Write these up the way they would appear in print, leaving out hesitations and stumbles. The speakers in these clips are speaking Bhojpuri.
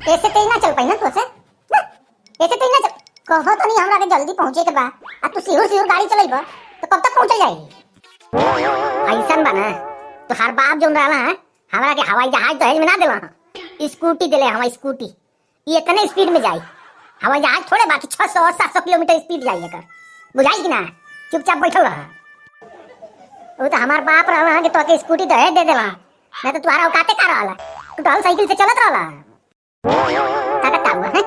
ऐसे तेज ना चल पाई ना तू ऐसे ऐसे तेज ना चल। कहो तो नहीं हमरा के जल्दी पहुंचे के बा। आ तू सिहुर सिहुर गाड़ी चलाइबा तो कब तक पहुंच जाई। ऐसन बना तो हर बाप जोन रहला है हमरा के हवाई जहाज दहेज में ना देला। स्कूटी देले हमारी स्कूटी ये इतने स्पीड में जाई। हवाई जहाज थोड़े बाकी 600 700 किलोमीटर स्पीड जाई एकर बुझाई कि ना। चुपचाप बैठल रह। वो तो हमार बाप रहला कि तो के स्कूटी दहेज दे देला नहीं तो तुम्हारा औकाते का रहला। तू तो साइकिल से चलत रहला ताकत हुआ है।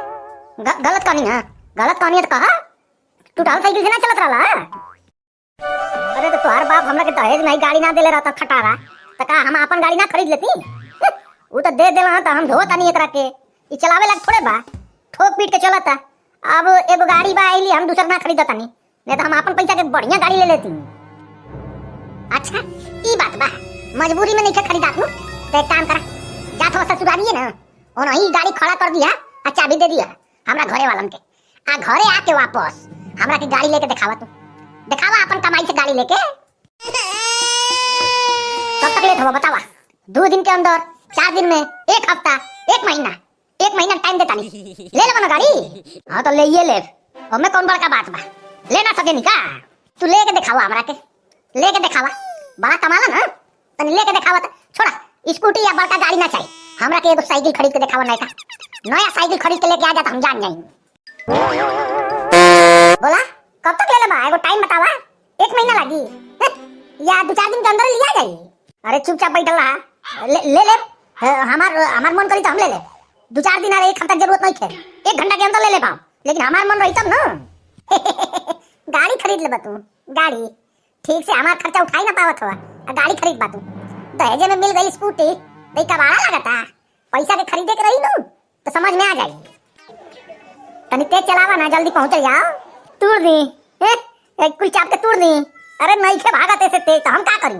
गलत कहानी है गलत कहानी है तो कहा तू तो साइकिल से ना चलत रहला। अरे तो तुम्हार बाप हमरा के दहेज में गाड़ी ना देले रहता खटारा तो का हम अपन गाड़ी ना खरीद लेती। वो तो दे देला तो हम धोता नहीं एकरा के ई चलावे लग थोड़े बा ठोक पीट के चलता। अब एगो गाड़ी बा आइली हम दूसरा ना खरीदता नहीं तो हम अपन पैसा के बढ़िया गाड़ी ले लेती। अच्छा ई बात बा मजबूरी में नहीं खरीदा तू तो एक काम कर जा थोड़ा ससुरालिए ना और वही गाड़ी खड़ा कर दिया और चाबी दे दिया हमरा घरे वालन के। आ घरे आके वापस हमरा के गाड़ी लेके दिखावा तू दिखावा अपन कमाई से गाड़ी लेके। कब तक लेट होगा बतावा 2 दिन के अंदर 4 दिन में 1 हफ्ता 1 महीना टाइम देता नहीं ले ले ना गाड़ी। हाँ तो ले ये ले हमें कौन बड़का बात बा ले ना सके का तू लेके दिखावा हमरा के लेके दिखावा बड़ा कमाला ना तनी लेके दिखावा छोड़ा स्कूटी या बड़का गाड़ी ना चाहिए हमरा के एगो साइकिल खरीद के दिखावा नहीं था नया साइकिल खरीद के लेके आ जा तो हम जान जाएंगे। बोला कब तक ले ले बा एगो टाइम बतावा 1 महीना लगी या 2-4 दिन के अंदर लिया जाई। अरे चुपचाप बैठल रहा ले हमार मन करी तो हम ले ले 2-4 दिन अरे 1 हफ्ता जरूरत नहीं है 1 घंटा के अंदर ले ले पाऊं लेकिन हमार मन रही तब ना। गाड़ी खरीद ले तू गाड़ी ठीक से हमारा खर्चा उठाई ना पावत हो गाड़ी खरीद बा तू दहेजे में मिल गई स्कूटी नहीं कबाड़ा लगता पैसा के खरीदे के रही नू तो समझ में आ जाएगी। तनी तेज चलावा ना जल्दी पहुंच जाओ तूड़ दी कुल चाप के तूड़ दी। अरे नहीं के भागत ऐसे तेज तो हम क्या करें।